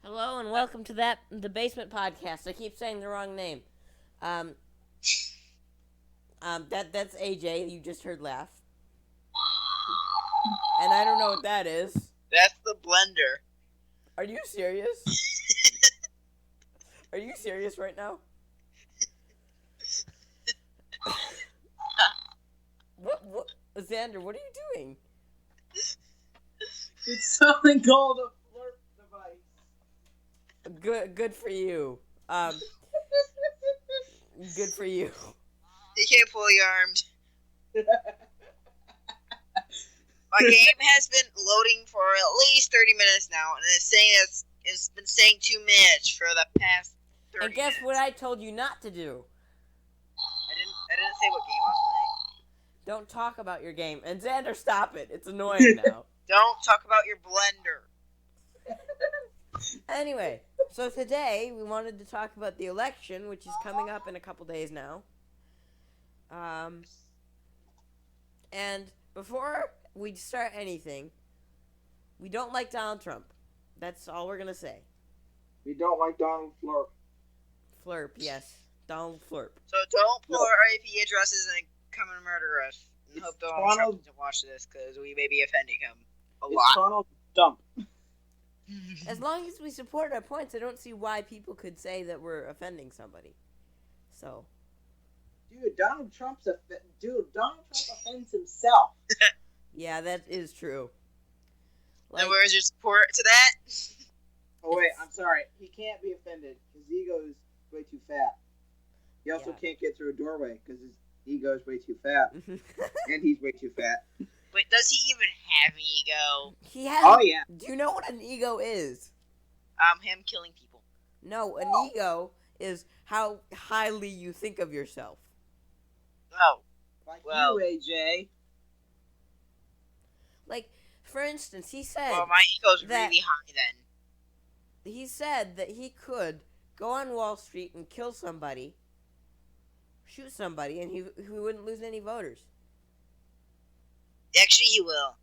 Hello and welcome to the Basement Podcast. I keep saying the wrong name. Um, that's AJ. You just heard laugh, and I don't know what that is. That's the blender. Are you serious? Are you serious right now? What, Xander? What are you doing? It's something called a flirt device. Good for you. Good for you. You can't pull your arms. My game has been loading for at least 30 minutes now, and it's been saying 2 minutes for the past 30 And guess minutes. what I told you not to do? I didn't say what game I was Don't talk about your game. And Xander, stop it. It's annoying now. playing. Don't talk about your blender. Anyway, so today we wanted to talk about the election, which is coming up in a couple days now. And before we start anything, we don't like Donald Trump. That's all we're gonna say. We don't like Donald Flurp. Flurp, yes. Donald Flurp. So don't pull our IP addresses and come and murder us. And It's hope Donald Trump Donald- doesn't watch this, because we may be offending him a It's lot. Donald Dump. As long as we support our points, I don't see why people could say that we're offending somebody. So, Donald Trump offends himself. yeah, that is true. And where's your support to that? Oh wait, I'm sorry. He can't be offended. His ego is way too fat. He also Yeah. can't get through a doorway because his ego is way too fat, and he's way too fat. Wait, does he even have an ego? He has. Oh yeah. Do you know what an ego is? Him killing people. No, an ego is how highly you think of yourself. Oh. Like Well- you, AJ. Like, for instance, he said Well, my ego's that- really high then. that he could go on Wall Street and kill somebody, shoot somebody, and he wouldn't lose any voters. Actually, he will.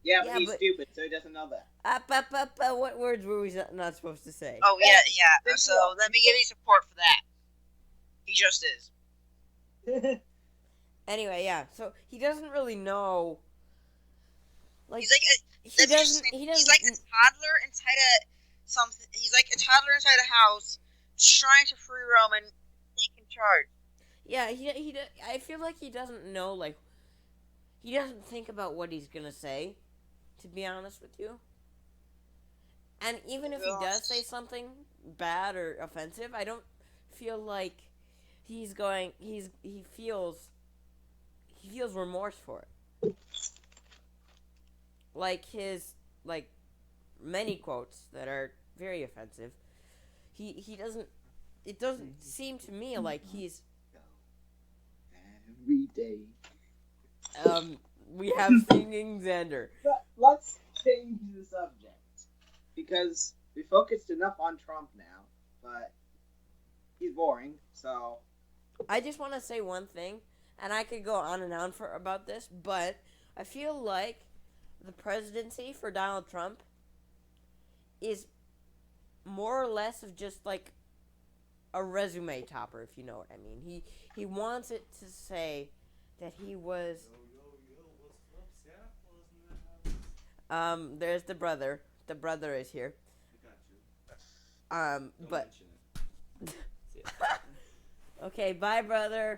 Yeah, but Yeah, he's but- stupid, so he doesn't know that. What words were we not supposed to say? Oh, yeah. Big So, deal. let me give you support for that. He just is. Anyway, yeah. So he doesn't really know. Like He's like a, he let me just doesn't. say, He he's doesn't. like a toddler inside something. He's like a toddler inside a house, trying to free roam and take in charge. Yeah, I feel like he doesn't know, like, he doesn't think about what he's gonna say, to be honest with you. And even if he does say something bad or offensive, I don't feel like he feels remorse for it. Like his, like, many quotes that are very offensive, he doesn't, it doesn't seem to me like he's, Every day. we have singing Xander. But let's change the subject. Because we focused enough on Trump now, but he's boring, so... I just want to say one thing, and I could go on and on about this, but I feel like the presidency for Donald Trump is more or less of just like a resume topper, if you know what I mean. He wants it to say that he was. There's the brother. The brother is here. But okay, bye, brother.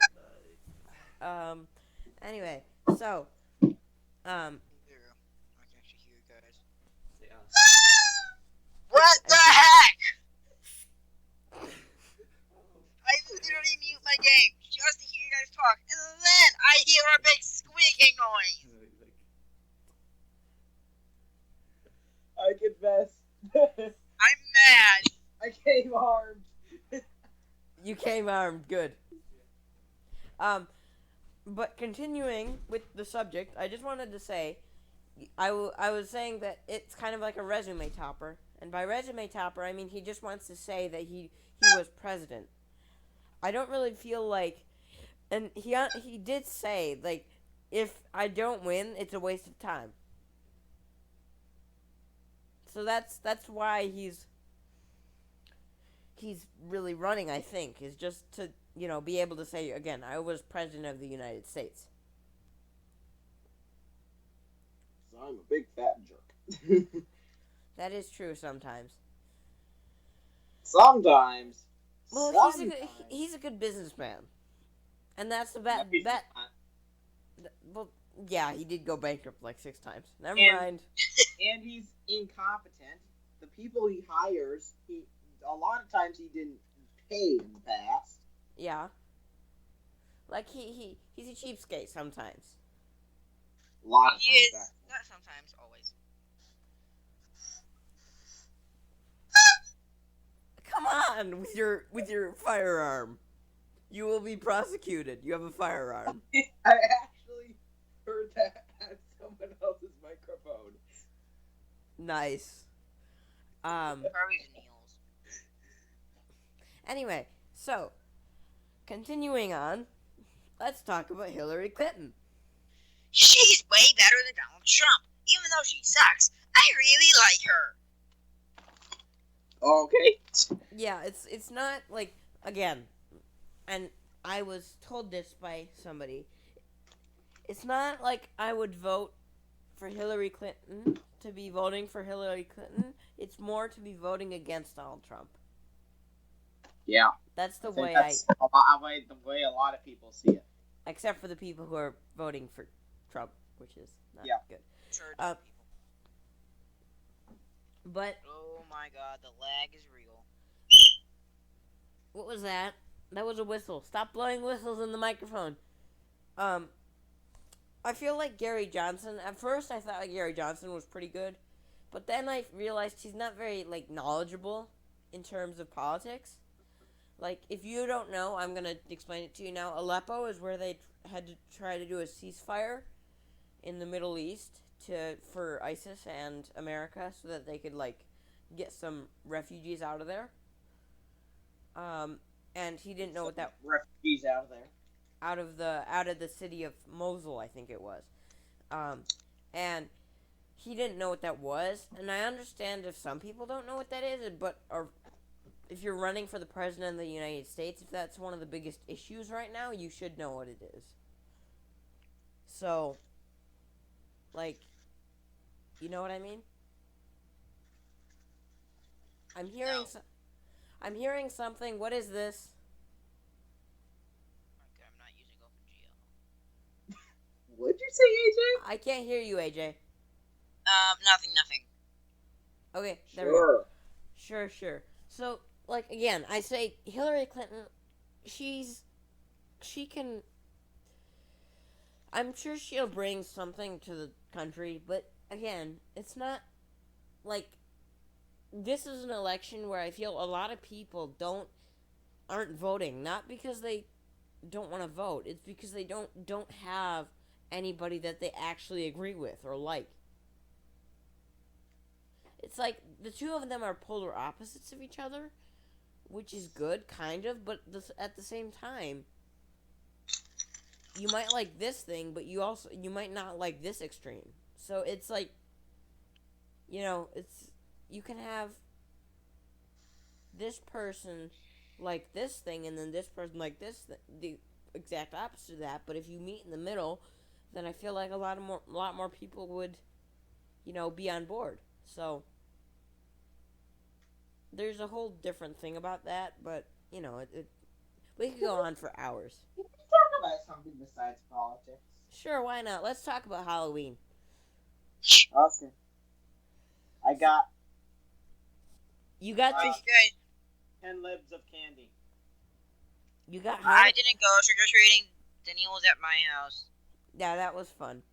Anyway, so, There we go. I can actually hear you guys. What the heck? I literally mute my game just to hear you guys talk, and then I hear a big squeaking noise. I confess. I'm mad. I came armed. you came armed. Good. But continuing with the subject, I just wanted to say, I was saying that it's kind of like a resume topper. And by resume topper, I mean he just wants to say that he was president. I don't really feel like, and he did say, like, if I don't win, it's a waste of time. So that's why he's he's really running, I think, is just to, be able to say, again, I was president of the United States. So I'm a big fat jerk. That is true sometimes. Sometimes. Well, Sometimes. he's a good businessman. And that's the No, he's bet. not. Well, yeah, he did go bankrupt like 6 times. Never mind. And he's incompetent. The people he hires, a lot of times he didn't pay in the past. Yeah. Like, he's a cheapskate sometimes. A lot of He times. is. Actually. Not sometimes, always. Come on with your firearm. You will be prosecuted. You have a firearm. I actually heard that at someone else's microphone. Nice. Probably Neil's. Anyway, so continuing on, let's talk about Hillary Clinton. She's way better than Donald Trump. Even though she sucks, I really like her. Okay. Yeah, it's not like, again, and I was told this by somebody. It's not like I would vote for Hillary Clinton to be voting for Hillary Clinton. It's more to be voting against Donald Trump. Yeah. That's the I think way that's the way a lot of people see it. except for the people who are voting for Trump, which is not good. Sure. But Oh my god, the lag is real. what was that? That was a whistle. Stop blowing whistles in the microphone. I feel like Gary Johnson. At first, I thought Gary Johnson was pretty good, but then I realized he's not very knowledgeable in terms of politics. Like, if you don't know, I'm gonna explain it to you now. Aleppo is where they had to try to do a ceasefire in the Middle East for ISIS and America, so that they could get some refugees out of there. And he didn't know what that refugees out of there. out of the city of Mosul, I think it was. And he didn't know what that was, and I understand if some people don't know what that is, or if you're running for the president of the United States, if that's one of the biggest issues right now, you should know what it is. So, you know what I mean? I'm hearing No. I'm hearing something. What is this? Okay, I'm not using OpenGL. What'd you say, AJ? I can't hear you, AJ. Nothing. Okay, there we go. Sure. So, again, I say Hillary Clinton, she can, I'm sure she'll bring something to the country, but again, it's not this is an election where I feel a lot of people aren't voting, not because they don't want to vote, it's because they don't have anybody that they actually agree with or like. It's like the two of them are polar opposites of each other, which is good, kind of, but at the same time, you might like this thing, but you might not like this extreme. So it's you can have this person like this thing, and then this person like this, the exact opposite of that. But if you meet in the middle, then I feel like a lot more people would, be on board. So there's a whole different thing about that, but we could go on for hours. Can we talk about something besides politics? Sure, why not? Let's talk about Halloween. Okay. You got your, Okay. 10 libs of candy. you got I didn't go trick or treating. Daniel was at my house. Yeah, that was fun.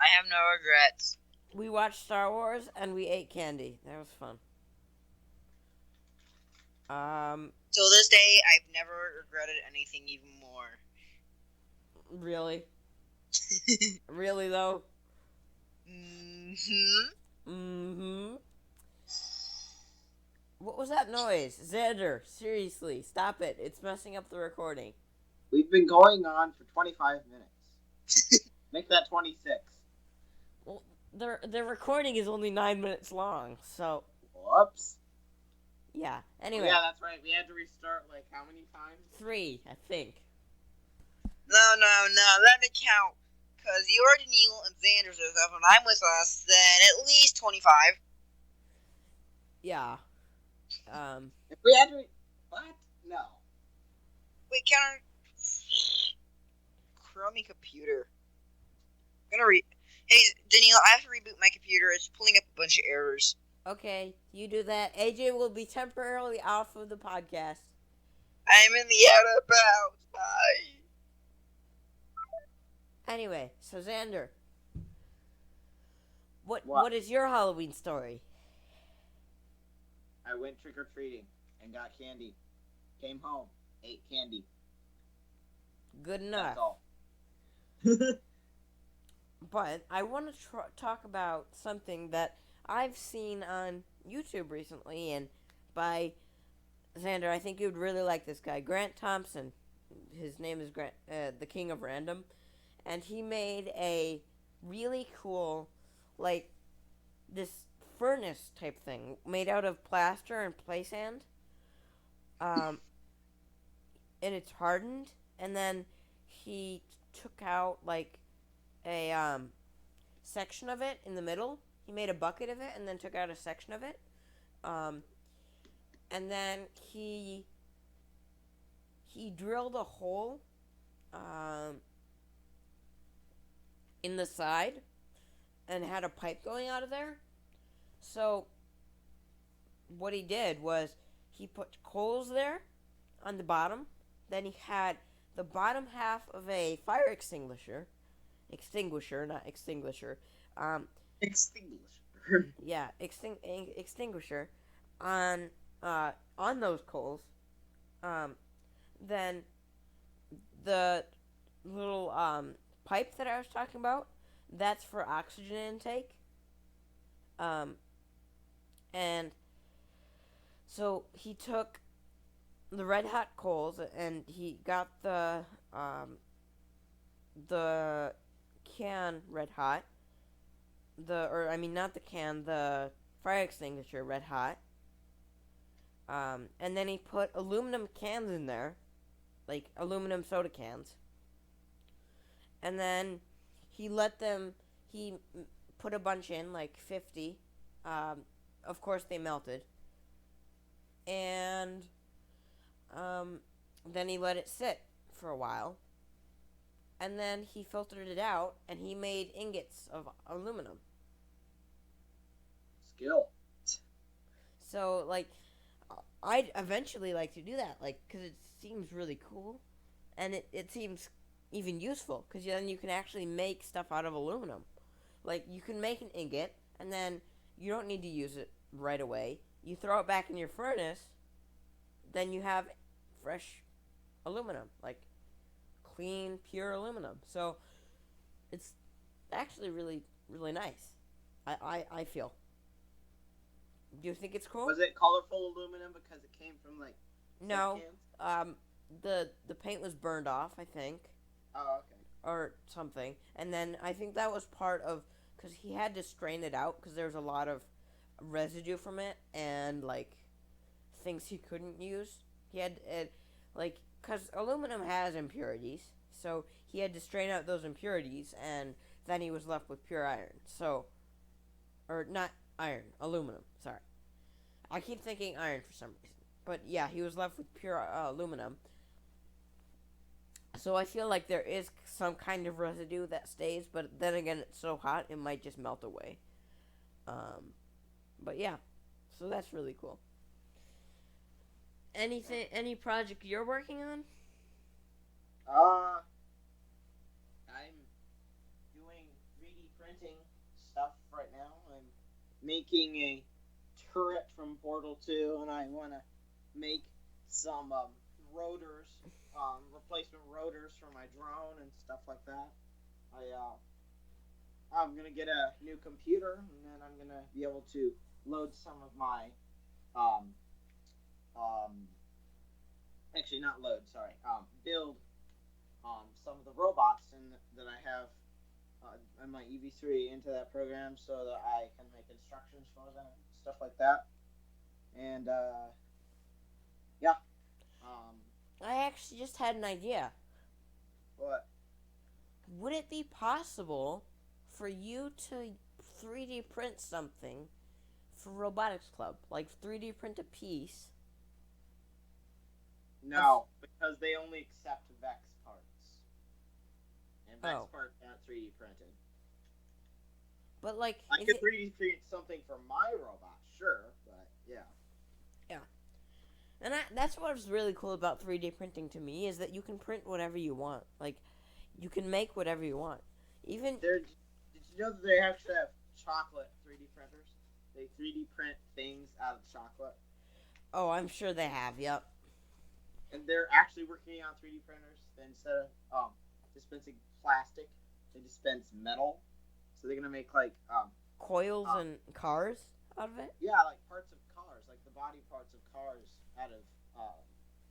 I have no regrets. We watched Star Wars and we ate candy. That was fun. Till this day, I've never regretted anything even more. Really? Really though? What was that noise? Xander, seriously, stop it. It's messing up the recording. We've been going on for 25 minutes. Make that 26. Well, the recording is only 9 minutes long, so Whoops. Yeah. Anyway, Yeah, that's right. We had to restart like how many times? 3, I think. No. Let me count. Because you are Daniil and Xander's with us, and I'm with us, then at least 25. Yeah. If we had to, what? No. Wait, counter. Crummy computer. I'm gonna Hey, Daniil, I have to reboot my computer. It's pulling up a bunch of errors. Okay, you do that. AJ will be temporarily off of the podcast. I'm in the out about. Bye. Anyway, so Xander, what is your Halloween story? I went trick or treating and got candy. Came home, ate candy. Good enough. That's all. But I want to talk about something that I've seen on YouTube recently, and by Xander, I think you'd really like this guy, Grant Thompson. His name is Grant, the King of Random, and he made a really cool, like, this furnace type thing made out of plaster and play sand. And it's hardened, and then he took out like a section of it in the middle. He made a bucket of it and then took out a section of it. And then he drilled a hole in the side and had a pipe going out of there. So what he did was he put coals there on the bottom. Then he had the bottom half of a fire extinguisher, not extinguisher. Extinguisher. Yeah, extinguisher on those coals. Then the little pipe that I was talking about, that's for oxygen intake. And so he took the red hot coals and he got the can red hot. Not the can, the fire extinguisher red hot. And then he put aluminum cans in there, like aluminum soda cans. And then he put a bunch in, like 50. Of course, they melted. And then he let it sit for a while. And then he filtered it out, and he made ingots of aluminum. Skill. So, like, I'd eventually like to do that, like, because it seems really cool. And it seems even useful, because then you can actually make stuff out of aluminum. Like, you can make an ingot, and then you don't need to use it right away. You throw it back in your furnace, then you have fresh aluminum, like clean, pure aluminum. So it's actually really, really nice. I feel. Do you think it's cool? Was it colorful aluminum because it came from like No. cans? The paint was burned off, I think. Oh, okay. Or something. And then I think that was part of, because he had to strain it out because there was a lot of residue from it and like things he couldn't use. He had because aluminum has impurities, so he had to strain out those impurities, and then he was left with pure iron. So, or not iron, aluminum. Sorry, I keep thinking iron for some reason, but yeah, he was left with pure aluminum. So I feel like there is some kind of residue that stays, but then again, it's so hot it might just melt away. But yeah, so that's really cool. Any project you're working on? I'm doing 3D printing stuff right now. I'm making a turret from Portal 2, and I want to make some rotors, replacement rotors for my drone and stuff like that. I'm gonna get a new computer, and then I'm gonna be able to load some of my actually not load, sorry, build some of the robots that I have in my EV3 into that program so that I can make instructions for them, stuff like that. And Yeah. Um, I actually just had an idea. what? Would it be possible for you to 3D print something for Robotics Club? Like 3D print a piece of. No, because they only accept Vex parts, and Vex Oh. parts aren't 3D printed. But, like, I if could it. 3D print something for my robot, sure, but yeah. Yeah. And that's what's really cool about 3D printing to me is that you can print whatever you want. Like, you can make whatever you want. Even. Did you know that they actually have chocolate 3D printers? They 3D print things out of chocolate, Oh, I'm sure they have, yep. and they're actually working on 3D printers. Instead of dispensing plastic, they dispense metal. So they're gonna make like Coils and cars out of it? yeah, like parts of cars, like the body parts of cars out of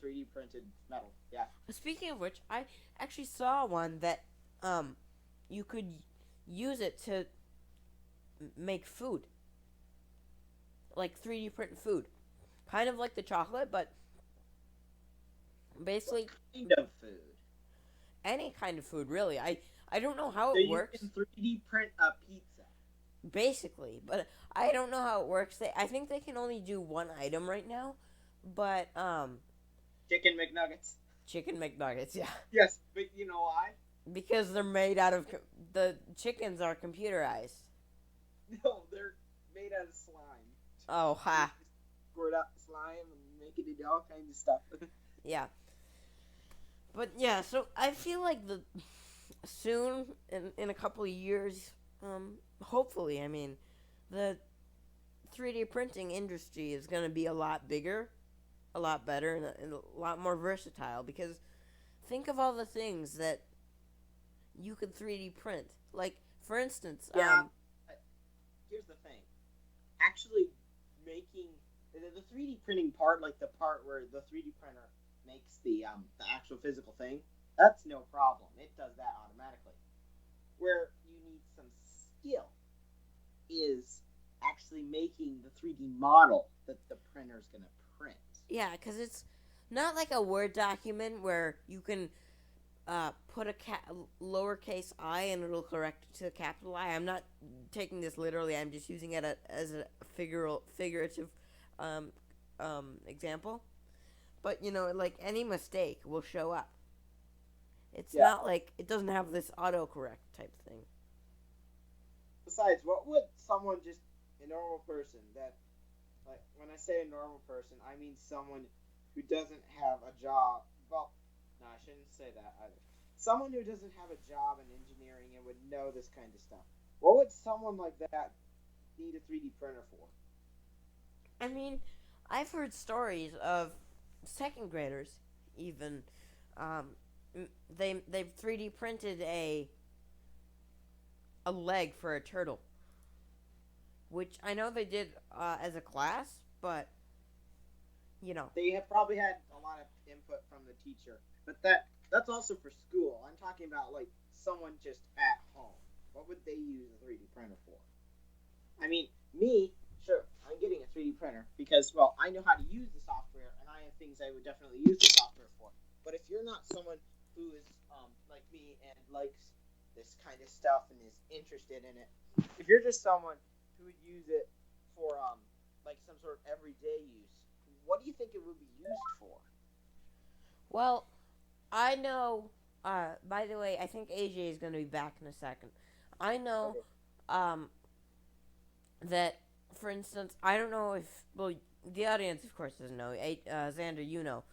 3D printed metal. Yeah. Speaking of which, I actually saw one that you could use it to make food. Like 3D print food. Kind of like the chocolate, but basically Kind of food. any kind of food, really. I don't know how So it you works. can 3D print a pizza. Basically, but I don't know how it works. I think they can only do one item right now, but Chicken McNuggets. chicken McNuggets, yeah, Yes, but you know why? because they're made out of the chickens are computerized. No, they're made out of slime. Oh, ha, Squirt out slime and make it into all kinds of stuff. yeah. But yeah, so I feel like the soon in a couple of years, hopefully, I mean, the 3D printing industry is going to be a lot bigger, a lot better, and a lot more versatile because think of all the things that you could 3D print. Like, for instance, Yeah. Here's the thing. Actually making the 3D printing part, like the part where the 3D printer makes the actual physical thing, that's no problem. It does that automatically. Where you need some skill is actually making the 3D model that the printer's going to print. yeah, because it's not like a Word document where you can put a lowercase I and it'll correct it to a capital I. I'm not taking this literally. I'm just using it as a figurative example. But like any mistake will show up. It's Yeah. not like it doesn't have this autocorrect type thing. Besides, what would someone just a normal person that like when I say a normal person, I mean someone who doesn't have a job. Well, no, I shouldn't say that either. Someone who doesn't have a job in engineering and would know this kind of stuff. What would someone like that need a 3D printer for? I mean, I've heard stories of second graders even they've 3D printed a leg for a turtle, which I know they did as a class, but They have probably had a lot of input from the teacher, but that's also for school. I'm talking about like someone just at home. What would they use a 3D printer for? I mean, me, sure, I'm getting a 3D printer because, well, I know how to use the software, and I have things I would definitely use the software for. But if you're not someone who is like me and likes this kind of stuff and is interested in it, if you're just someone who would use it for like some sort of everyday use, what do you think it would be used for? well, I know. By the way, I think AJ is going to be back in a second. I know um, that, for instance, I don't know if the audience, of course, doesn't know. Xander, you know,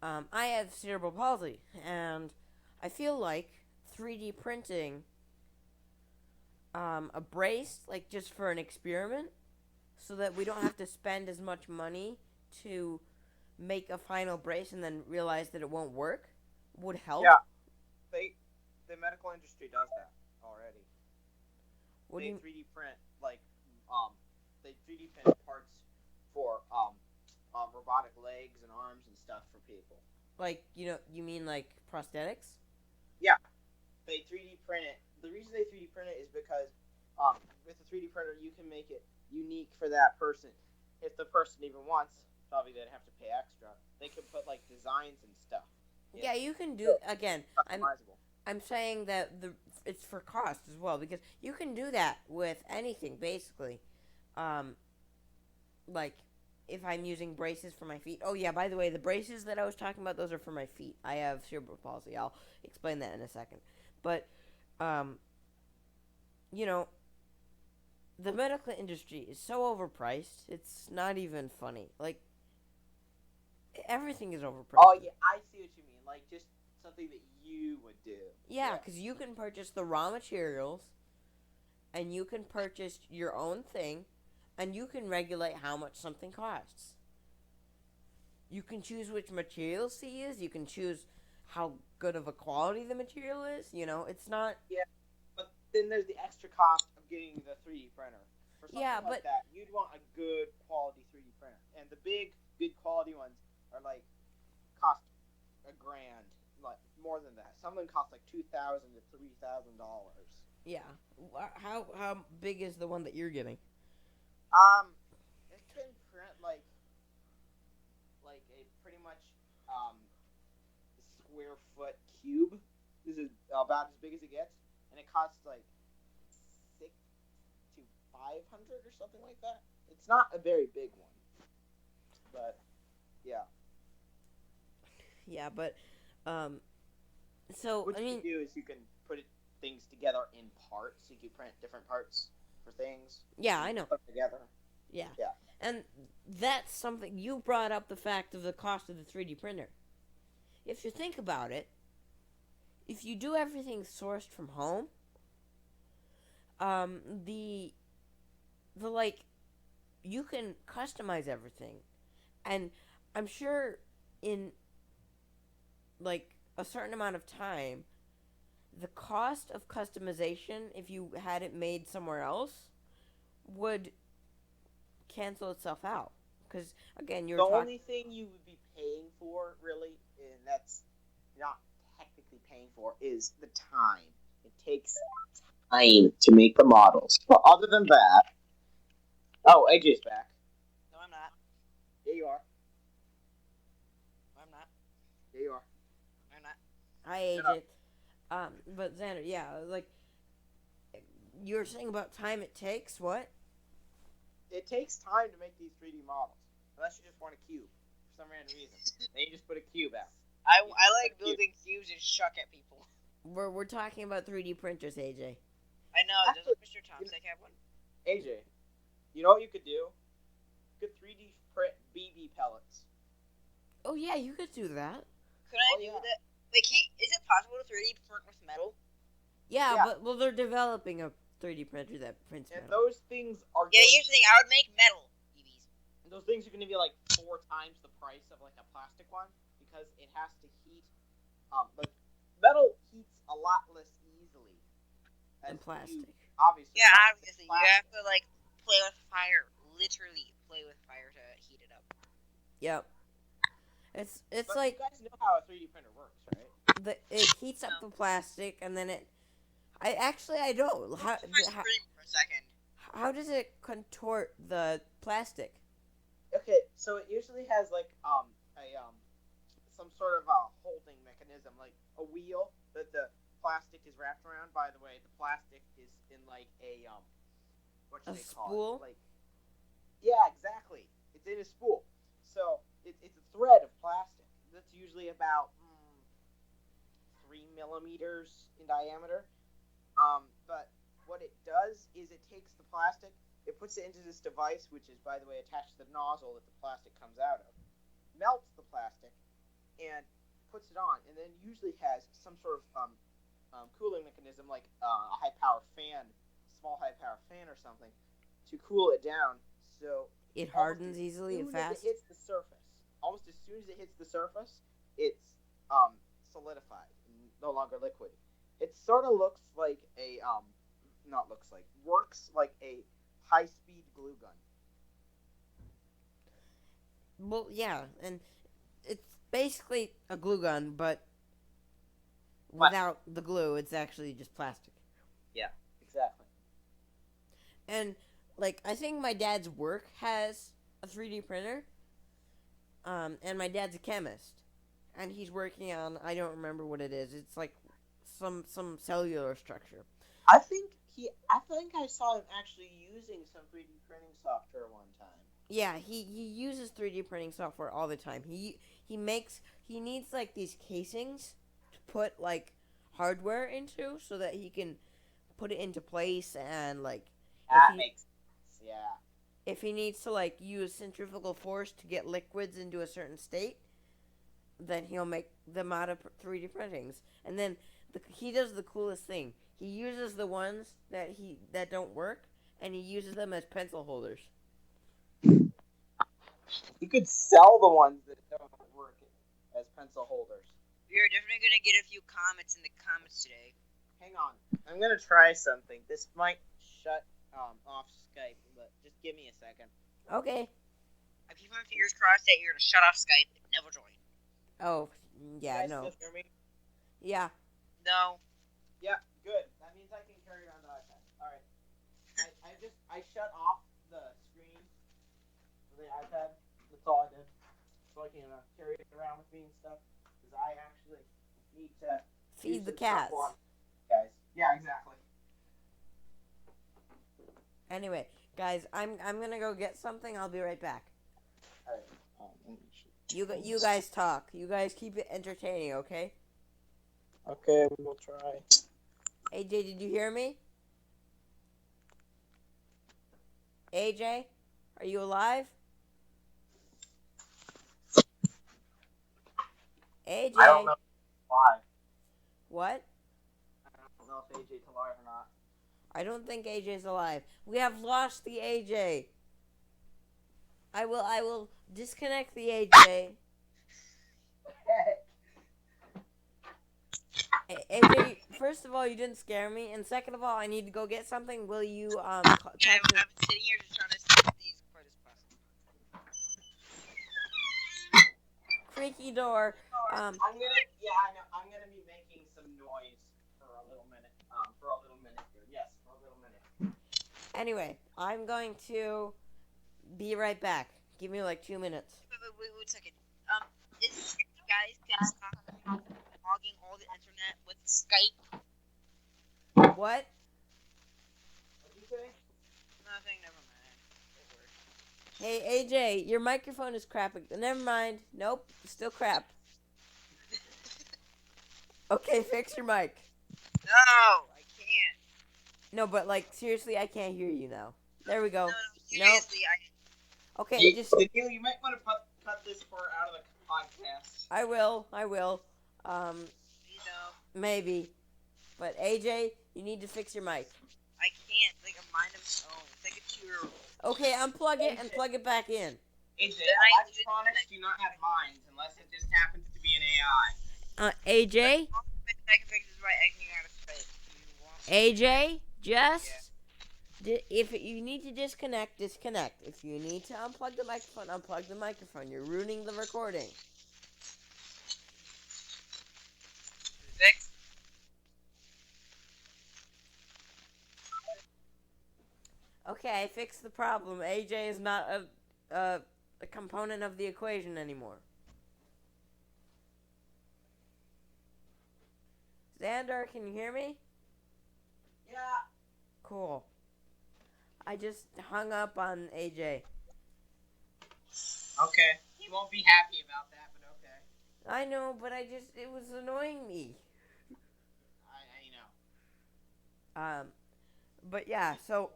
I have cerebral palsy, and I feel like 3D printing a brace, like just for an experiment, so that we don't have to spend as much money to make a final brace and then realize that it won't work, would help. Yeah. The medical industry does that already. What do They you 3D print like they 3D print parts for robotic legs and arms and stuff for people. like? You mean like prosthetics? Yeah, they 3D print it. The reason they 3D print it is because with a 3D printer you can make it unique for that person if the person even wants probably they'd have to pay extra. They could put like designs and stuff. Yeah, you can do again. Customizable. I'm saying that it's for cost as well because you can do that with anything basically. Um, like if I'm using braces for my feet. Oh yeah, by the way, the braces that I was talking about, those are for my feet. I have cerebral palsy. I'll explain that in a second. But, um, you know, the medical industry is so overpriced. It's not even funny. Like everything is overpriced. Oh yeah, I see what you mean. Like just something that you would do. Yeah, because you can purchase the raw materials, and you can purchase your own thing, and you can regulate how much something costs. You can choose which materials to use. You can choose how good of a quality the material is. You know, it's not. Yeah, but then there's the extra cost of getting the 3D printer. For something Yeah, like but that, you'd want a good quality 3D printer, and the big, good quality ones are like cost $1,000, like more than that. Some of them cost like $2,000 to $3,000. yeah, how big is the one that you're getting? It can print like a pretty much um square foot cube. This is about as big as it gets, and it costs like 600 to 500 or something like that. It's not a very big one, but yeah. Yeah, but so What I you mean, can do is you can put things together in parts. You can print different parts for things. yeah, I know. Put them together. Yeah. Yeah. And that's something you brought up, the fact of the cost of the 3D printer. If you think about it, if you do everything sourced from home, the like you can customize everything. And I'm sure in like a certain amount of time, the cost of customization if you had it made somewhere else would cancel itself out. Because again, you're The talking. only thing you would be paying for, really, and that's not technically paying for, is the time. It takes time to make the models. But other than that, oh, AJ's back. No, I'm not. Here you are. No, I'm not. Here you are. I'm not. Hi, Shut up. agent. But Xander, yeah, like you were saying about time it takes. What? It takes time to make these 3D models. Unless you just want a cube for some random reason. Then you just put a cube out. I You like just put a cube. building cubes and chuck at people. We're talking about 3D printers, AJ. I know. Actually, Doesn't Mr. Tomsick have one? AJ, you know what you could do? You could 3D print BB pellets. Oh yeah, you could do that. Could I Oh, do yeah. that? Wait, is it possible to 3D print with metal? Yeah, Yeah. but well, they're developing a 3D printer that prints And metal. those things are Yeah, going, here's the thing. I would make metal BBs. those things are going to be like 4 times the price of like a plastic one because it has to heat. But metal heats a lot less easily And plastic. Obviously. Yeah, not. obviously. You Plastic. have to, like, play with fire. Literally play with fire to heat it up. Yep. It's But like you guys know how a 3D printer works, right? it heats up the plastic and then it. I don't. Scream for a second. How does it contort the plastic? Okay, so it usually has like a some sort of holding mechanism, like a wheel that the plastic is wrapped around. By the way, the plastic is in like a what should A they call spool? it? Like, yeah, exactly. It's in a spool. So it's a thread of plastic that's usually about 3 millimeters in diameter. But what it does is it takes the plastic, it puts it into this device, which is, by the way, attached to the nozzle that the plastic comes out of, melts the plastic, and puts it on, and then usually has some sort of cooling mechanism, like a high-power fan, small high-power fan or something, to cool it down. So It hardens easily and as soon as fast. it hits the surface, almost as soon as it hits the surface, it's solidified and no longer liquid. It sort of looks like a works like a high-speed glue gun. Well, yeah, and it's basically a glue gun, but without the glue, it's actually just plastic. Yeah, exactly. And like, I think my dad's work has a 3D printer, And my dad's a chemist, and he's working on, I don't remember what it is. It's like some cellular structure. I think I saw him actually using some 3D printing software one time. Yeah, he uses 3D printing software all the time. He needs like these casings to put like hardware into so that he can put it into place, and like That he makes sense. Yeah. if he needs to like use centrifugal force to get liquids into a certain state, then he'll make them out of 3D printings. And then he does the coolest thing. He uses the ones that don't work, and he uses them as pencil holders. You could sell the ones that don't work as pencil holders. We are definitely gonna get a few comments in the comments today. Hang on. I'm gonna try something. This might shut off Skype, but just give me a second. Okay. I keep my fingers crossed that you're gonna shut off Skype and never join. Oh, yeah, You guys no. still hear me? Yeah. No. Yeah, good. That means I can carry on the iPad. Alright. I shut off the screen for the iPad. That's all I did. So I can carry it around with me and stuff. Because I actually need to Feed the use it cats. for guys. Yeah, exactly. Anyway, guys, I'm gonna go get something. I'll be right back. Alright. You guys talk. You guys keep it entertaining, okay? Okay, we'll try. AJ, did you hear me? AJ, are you alive? AJ. I don't know why. What? I don't know if AJ's alive or not. I don't think AJ's alive. We have lost the AJ. I will disconnect the AJ. AJ, first of all, you didn't scare me, and second of all, I need to go get something. Will you Yeah, I've been sitting here just trying to see these part as possible. creaky door? I'm gonna be making some noise for a little minute. Here. Yes, for a little minute. Anyway, I'm going to be right back. Give me like 2 minutes. Wait a second. Is guys can stop logging all the internet with Skype? What? What'd you say? Nothing. Never mind. It worked. Hey, AJ, your microphone is crap. Never mind. Nope, still crap. Okay, fix your mic. No, I can't. No, but like seriously, I can't hear you now. There we go. No, seriously, Okay, Daniel, you might want to cut this part out of the podcast. I will. you know, Maybe. But AJ, you need to fix your mic. I can't. Like a mind of its own. It's like a 2-year-old. Okay, unplug it and plug it back in. AJ, electronics do not have minds unless it just happens to be an AI. AJ, I can fix this by exiting out of space. AJ, just if you need to disconnect, disconnect. If you need to unplug the microphone, unplug the microphone. You're ruining the recording. Fix? Okay, I fixed the problem. AJ is not a component of the equation anymore. Xander, can you hear me? Yeah. Cool. I just hung up on AJ. Okay. He won't be happy about that, but okay. I know, but it was annoying me. I know. But yeah, so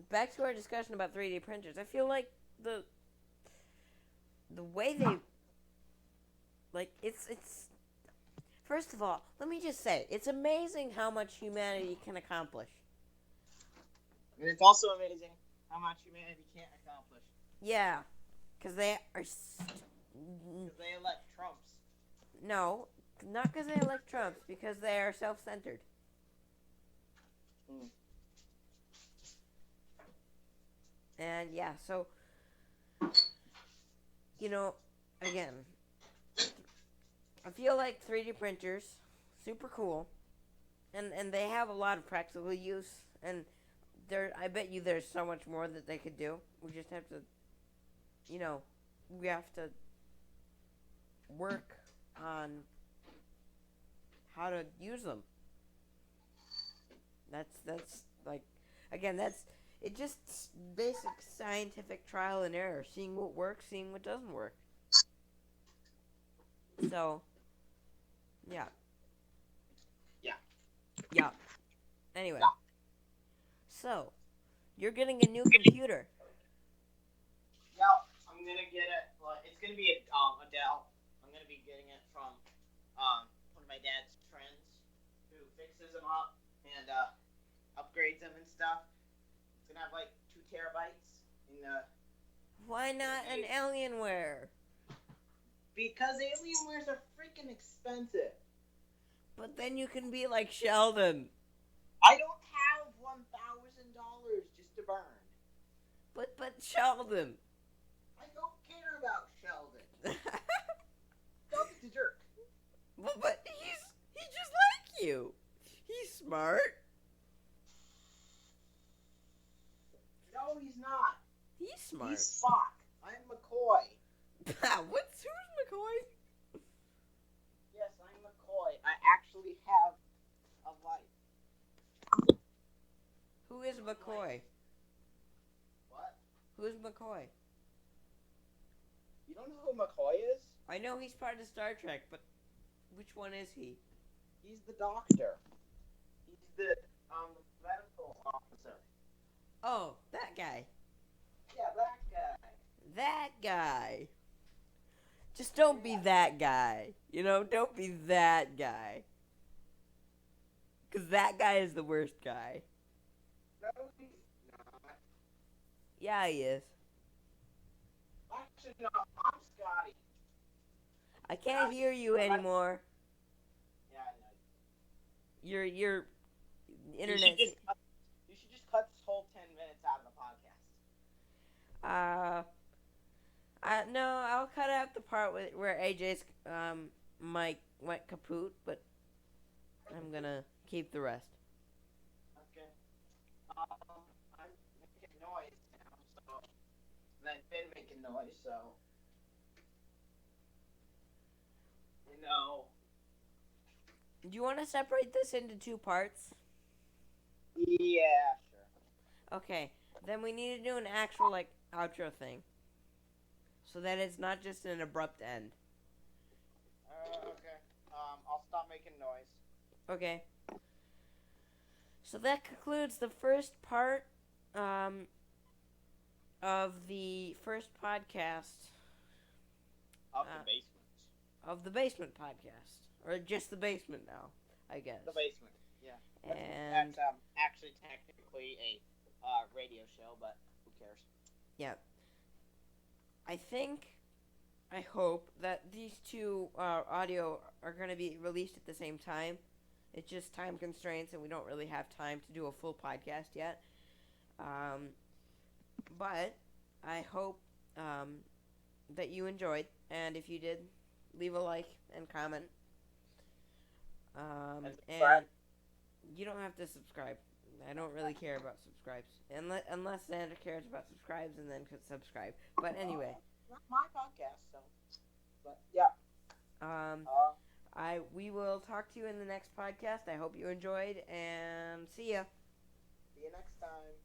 back to our discussion about 3D printers. I feel like the way they it's first of all, let me just say, it's amazing how much humanity can accomplish. And it's also amazing how much humanity can't accomplish. Yeah, because they are Because they elect Trumps. no, not because they elect Trumps, because they are self-centered. And yeah, so again, I feel like 3D printers super cool, and they have a lot of practical use, I bet you there's so much more that they could do. We just have to, we have to work on how to use them. That's like, again, it just basic scientific trial and error, seeing what works, seeing what doesn't work. So, yeah. Yeah. Anyway. So, you're getting a new computer. Yeah, I'm gonna get it. Well, it's gonna be a Dell. I'm gonna be getting it from one of my dad's friends who fixes them up and upgrades them and stuff. It's gonna have like 2 terabytes in Why not an Alienware? because Alienwares are freaking expensive. But then you can be like Sheldon. I don't have $1,000 just to burn. But Sheldon. I don't care about Sheldon. Sheldon's a jerk. But he's just like you. He's smart. No, he's not. He's smart. He's Spock. I'm McCoy. Who's McCoy? Yes, I'm McCoy. I actually have a life. Who is McCoy? What? Who's McCoy? You don't know who McCoy is? I know he's part of Star Trek, but which one is he? He's the doctor. He's the medical officer. Oh, that guy. Yeah, that guy. That guy. Just don't be that guy. Don't be that guy. Because that guy is the worst guy. No, he's not. Yeah, he is. Actually, no, I'm Scotty. I can't hear you anymore. Yeah, I know. Your You internet. should just cut this whole 10 minutes out of the podcast. No, I'll cut out the part where AJ's mic went kaput, but I'm gonna keep the rest. Okay. I'm making noise now, so I've been making noise, so Do you want to separate this into 2 parts? Yeah, sure. Okay, then we need to do an actual outro thing, so that it's not just an abrupt end. Okay. I'll stop making noise. Okay. So that concludes the first part of the first podcast Of the basement. of the basement podcast, or just the basement now, I guess. The basement. Yeah. And That's actually technically a radio show, but who cares? yeah, I hope that these 2 audio are going to be released at the same time. It's just time constraints, and we don't really have time to do a full podcast yet. But I hope that you enjoyed, and if you did, leave a like and comment. And you don't have to subscribe. I don't really care about subscribes, unless Sandra cares about subscribes, and then could subscribe. But anyway, Not my podcast, so. But yeah. we will talk to you in the next podcast. I hope you enjoyed, and see ya. See you next time.